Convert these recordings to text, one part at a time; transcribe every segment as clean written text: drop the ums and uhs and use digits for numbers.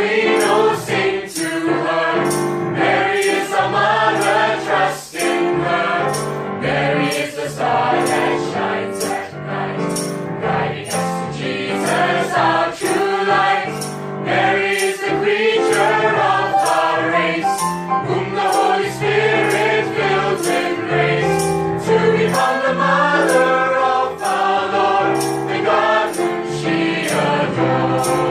Queen, oh sing to her. Mary is our mother, trust in her. Mary is the star that shines at night, guiding us to Jesus, our true light. Mary is the creature of our race, whom the Holy Spirit fills with grace, to become the mother of our Lord, the God whom she adored.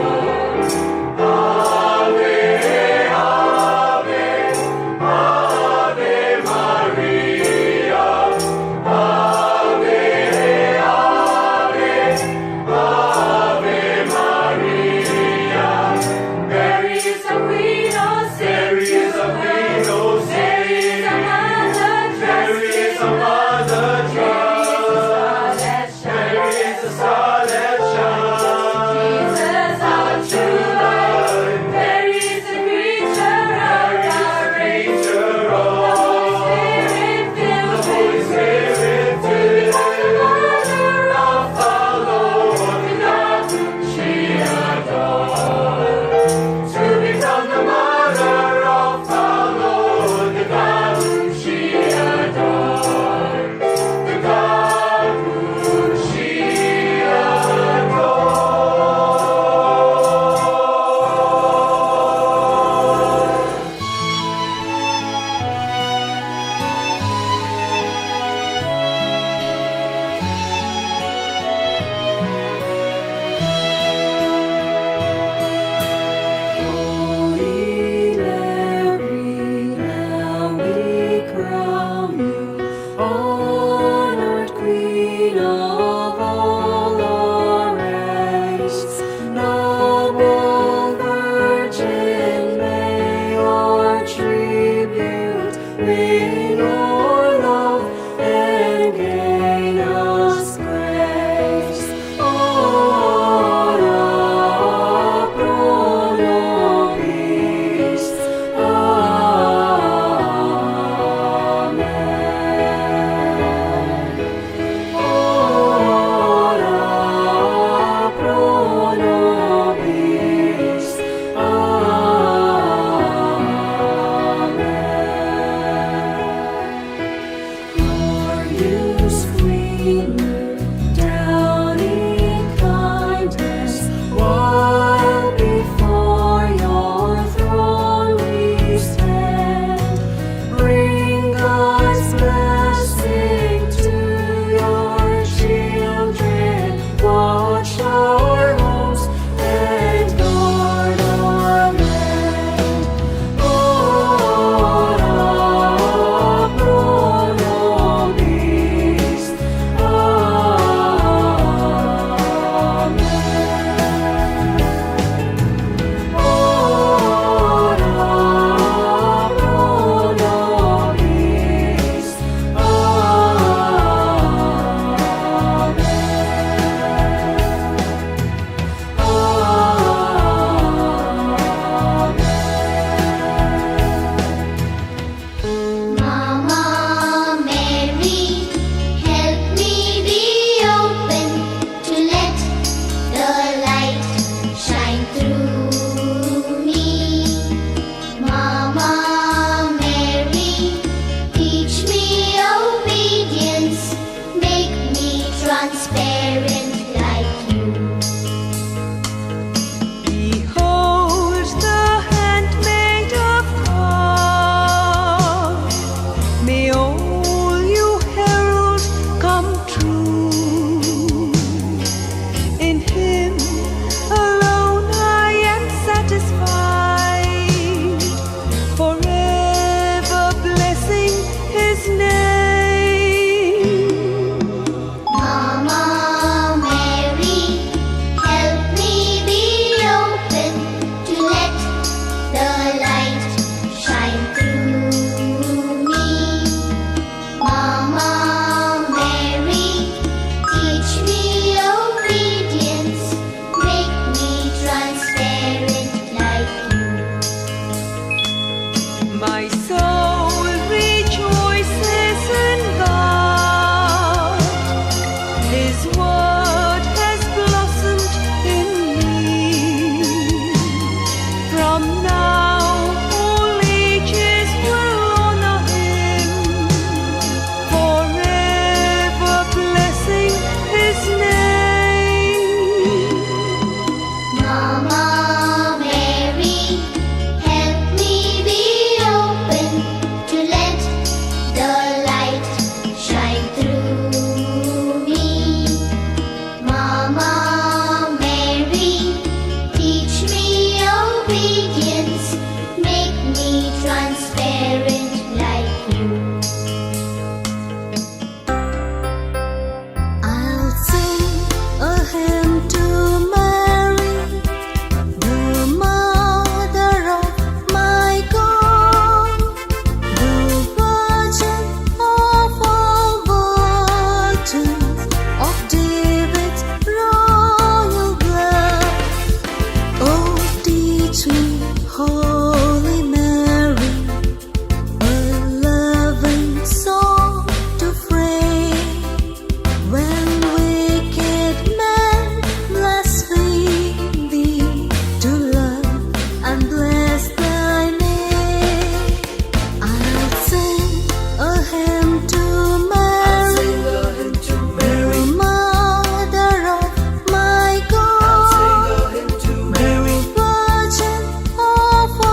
Holy Mary, a loving song to frame. When wicked men blaspheme thee, to love and bless thy name, I'll sing a hymn to Mary, Mary, Mother of my God, Mary, Virgin of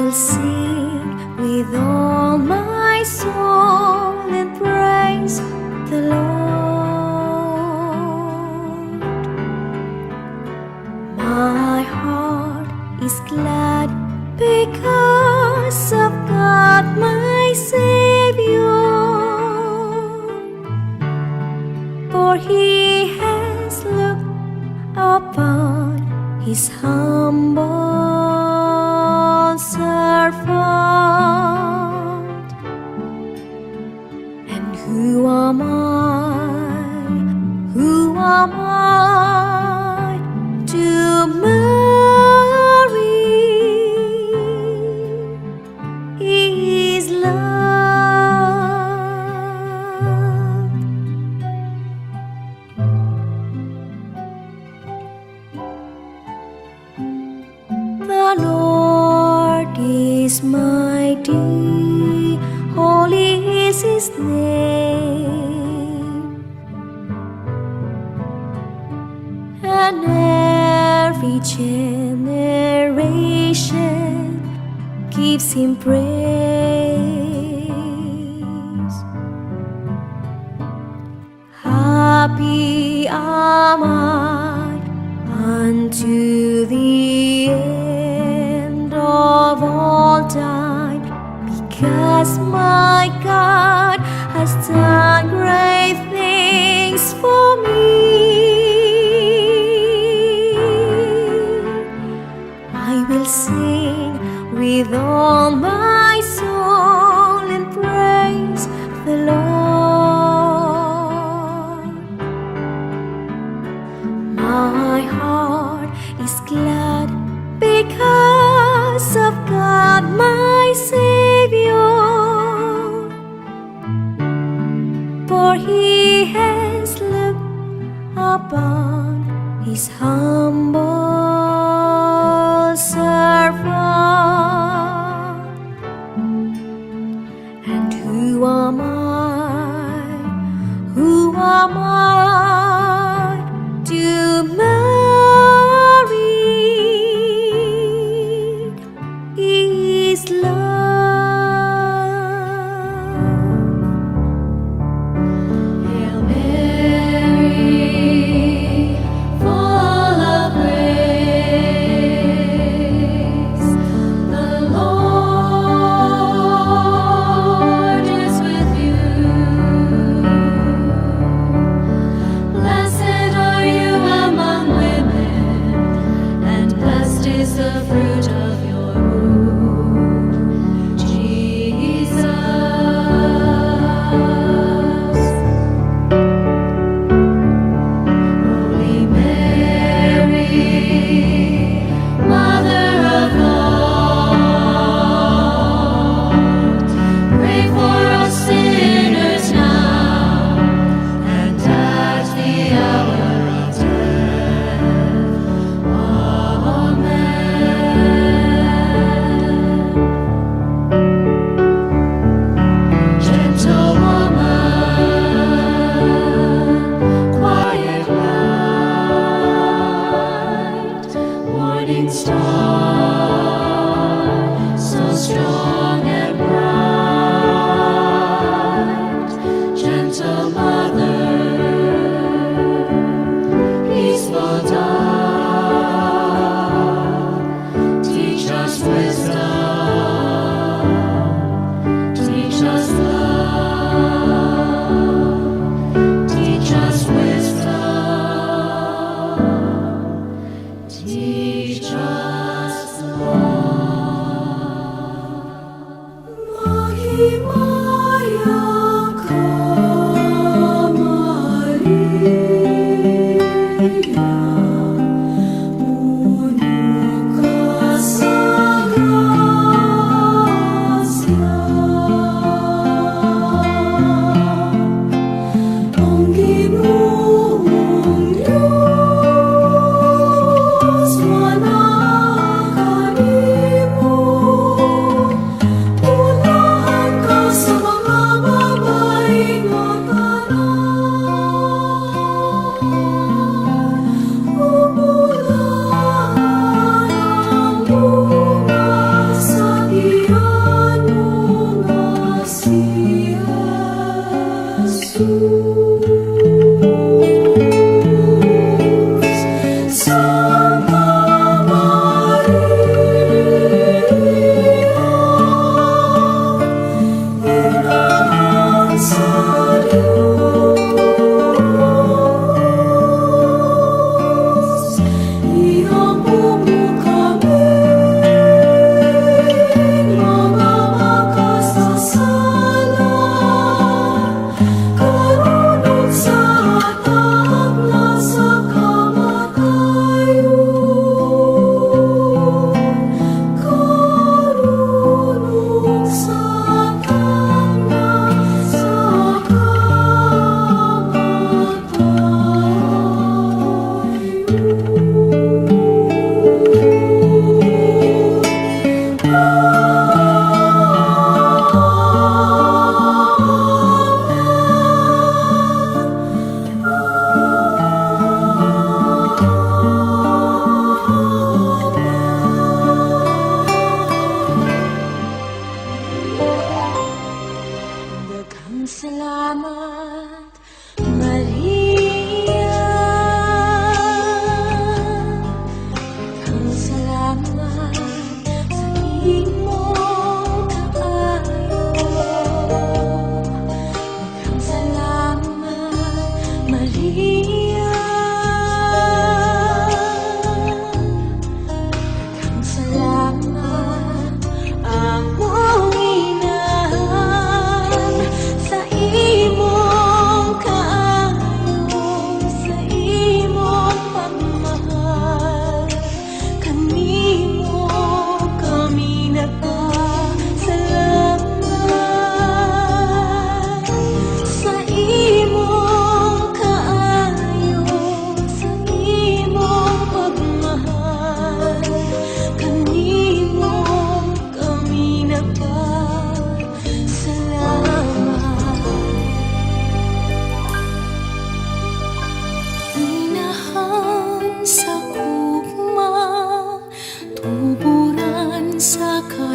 will sing with all my soul and praise the Lord. My heart is glad because of God my Savior, for He has looked upon His humble servant. And who am I? Who am I to marry His love? The Lord is mighty, holy is His name, and every generation gives Him praise. Happy am I unto the end of all time, because my God has done great things for me. I will sing with all my soul and praise the Lord. My heart is glad because of God my Savior, for He has looked upon His humble servant. And who am I? Who am I to marry His love? Hail Mary, full of grace, the Lord is with you. Blessed are you among women, and blessed is the fruit of your womb.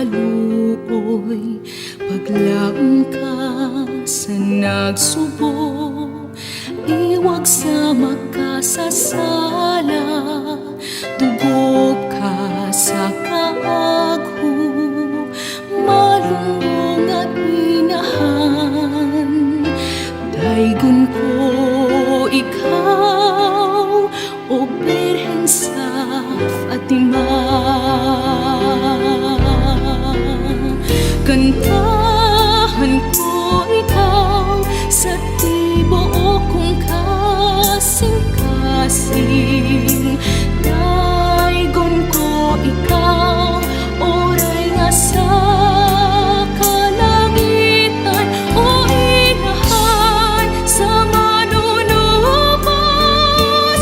kaluoy, paglaom ka sa nagsubo, iwag sa makasasala, tubog ka sa kaagho, malungong at inahan, daygon ko ikaw, o Birhen sa Fatima. Kantahan ko ikaw sa tibuok kong kasing-kasing, daygon ko ikaw, oray nga sa kalangitan, o inahan sa manunubos,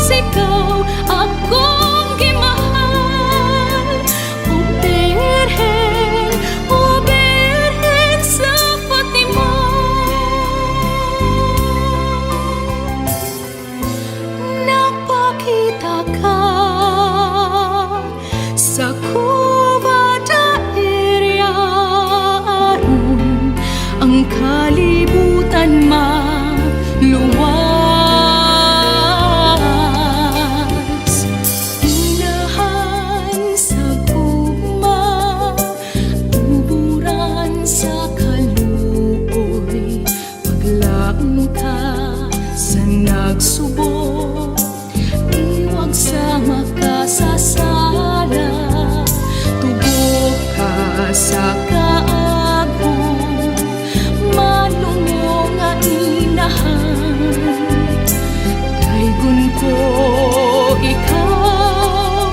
ikaw akong gimahal, o Birhen sa Fatima. Nagpakita ka sa Cubata area aron ang kalibutan maluwas. Inahan sa gugma, tuburan sa kaluoy, paglaom ka sa nagsubo, iwag sa makasasala, tubog ka sa kaagho, malungong nga inahan, daygon ko ikaw,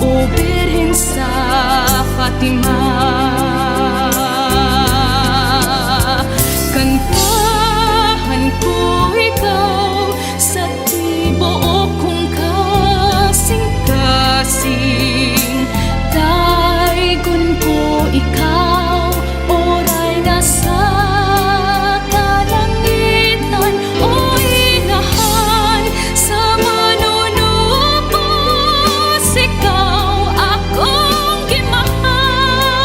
o Birhen sa Fatima. Kantahan ko ikaw sa tibuok kong kasing-kasing, daygon ko ikaw, oray na sa kalangitan, o inahan sa manunubos, ikaw akong gimahal,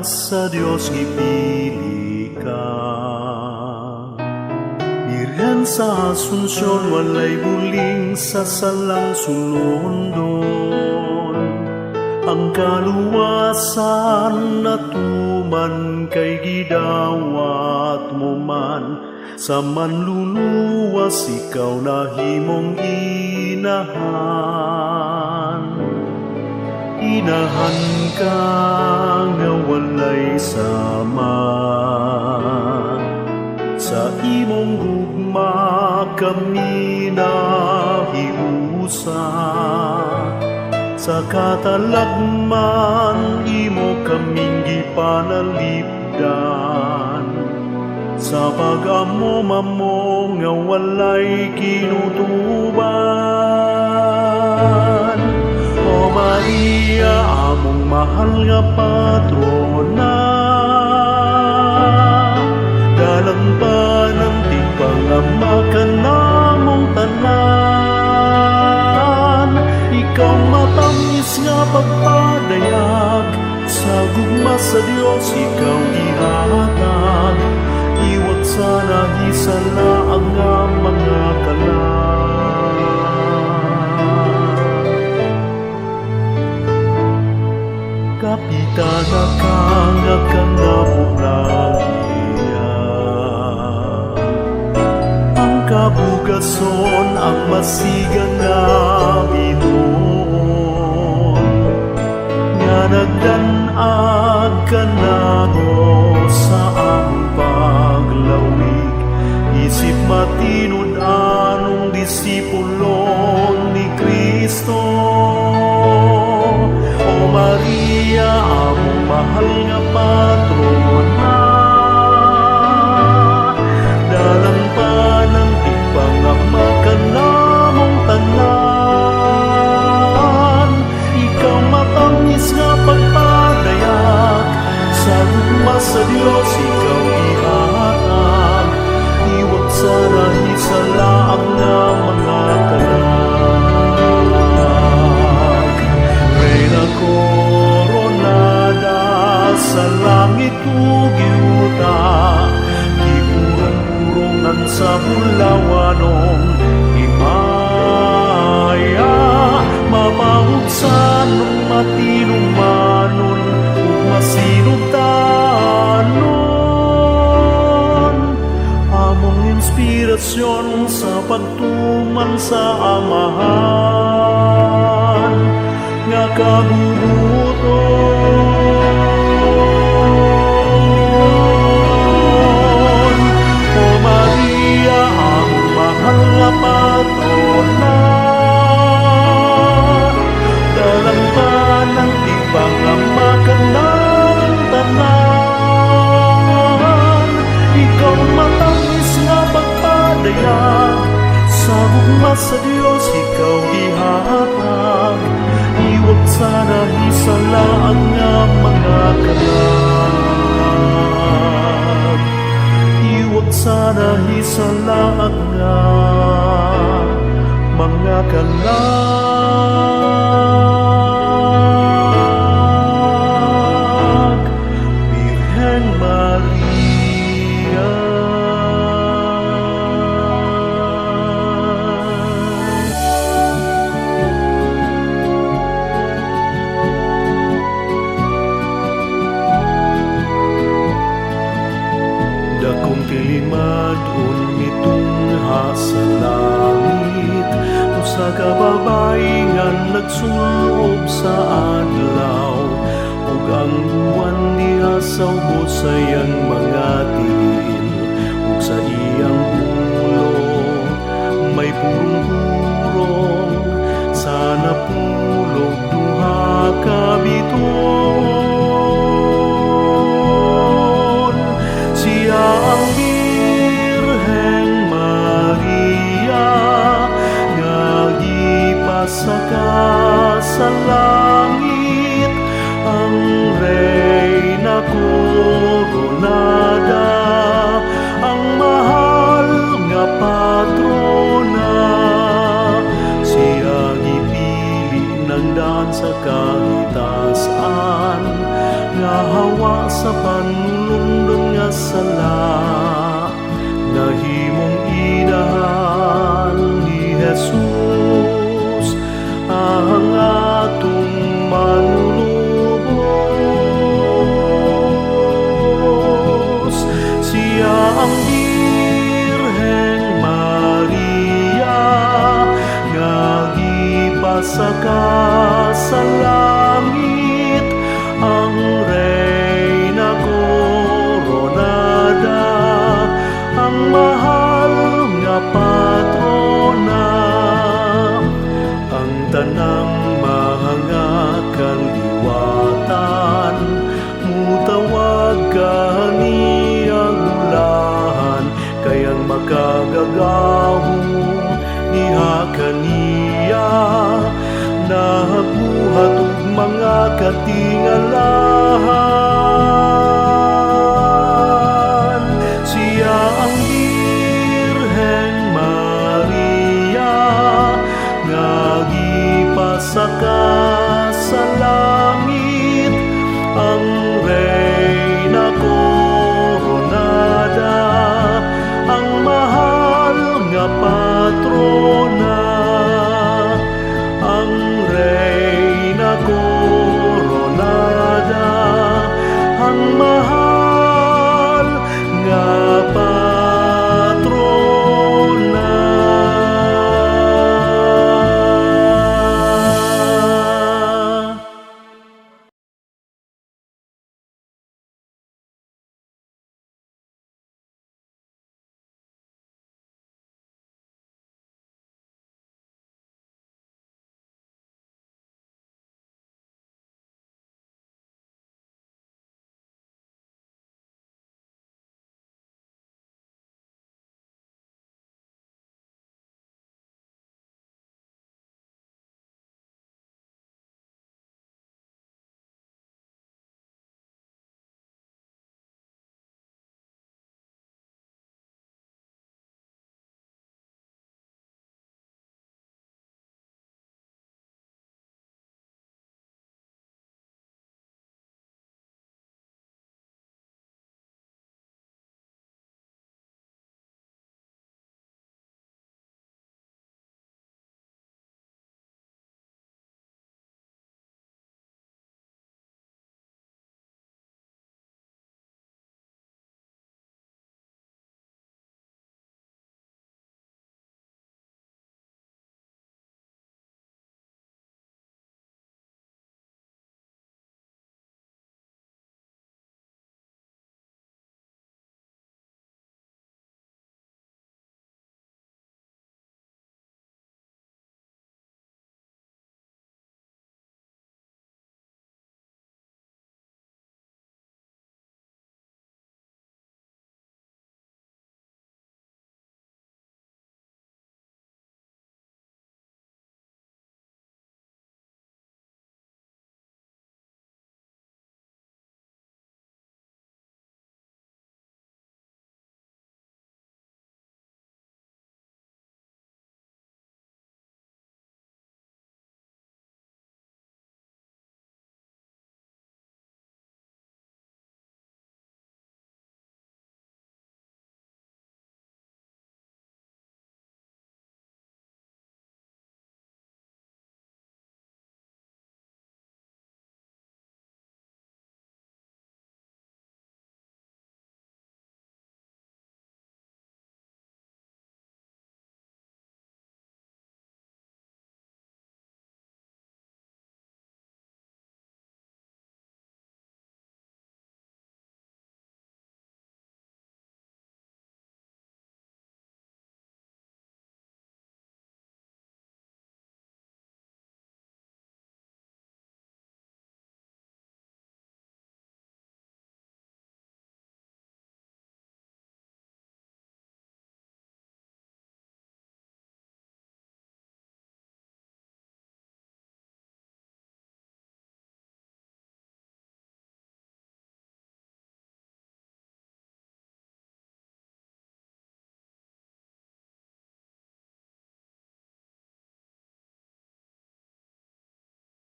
sa Dios gipili ka. Birhen sa Asunsyon, walay buling sa salang sulondon. Ang kaluwasan na tuman kay gidawat mo man. Sa manluluwas ikaw na himong inahan. Inahan ka nga walay sama. Sa imong gugma kami nahiusa. Sa katalagman imo kaming gipanalipdan. Sa pag-amo-mamo nga walay kinutuban. O Maria, among mahal nga patrona, dalang pa ng tigpangama ka namong tanan. Ikaw matamis nga pagpadayag, sa gugma sa Dios ikaw gihatag. Iwag sana hisala ang nga mga kalag. Kapitana ka nga kanamulagiya. Ang kabugason ang masigang nga binuon. Nga nagdanag ka na sa among paglawig. Isip matinod anong disipulo ni Kristo. O Maria, among mahal nga patrona, dalang pa ng tigpangama ka namong tanan. Ikaw matamis nga pagpadayag, sa gugma sa Dios ikaw ihatag. Iwag sana hisalaang nga mga kalag. Reyna koronada sa langit ugyuta, gipurong-purongan sa bulawanong imaya. Mapahugsan ng matinumanon ug masinugtanon. Among inspirasyon sa pagtuman sa Amahan nga kabubuton. O Maria, among mahal nga patrona, dalang pa ng tigpangama ka namong tanan. Ikaw matamis nga pagpadayag, sa gugma sa Dios ikaw gihatag. Iwag sana hisalaang nga mga kalag. Iwag sana hisalaang nga mga kalag. Birhen Maria. Dakong tilimad mitungha sa langit, usa ka babae nga nagsulob sa adlaw, ug ang buwan diha sa ubos sa iyang mga tiil, ug sa iyang ulo may purong-purong sa napulog duha ka biton. Siya ang Birheng Maria nga gipasaka sa langit, ang Reyna koronada, ang mahal nga patrona. Siya gipili ng daan sa kahitasan, nga Nahawa sa panulundon nga sala, nahimong inahan ni Jesus, ang atong manlubos. Siya ang Birheng Maria, nga gipasaka sa langit, ang Reyna Koronada, ang mahal nga patrona, ang tanang mga kaliwatan, mutawag kani ang ulahan, kayang makagagahong niha kaniya, nahabuhat og mga katingala.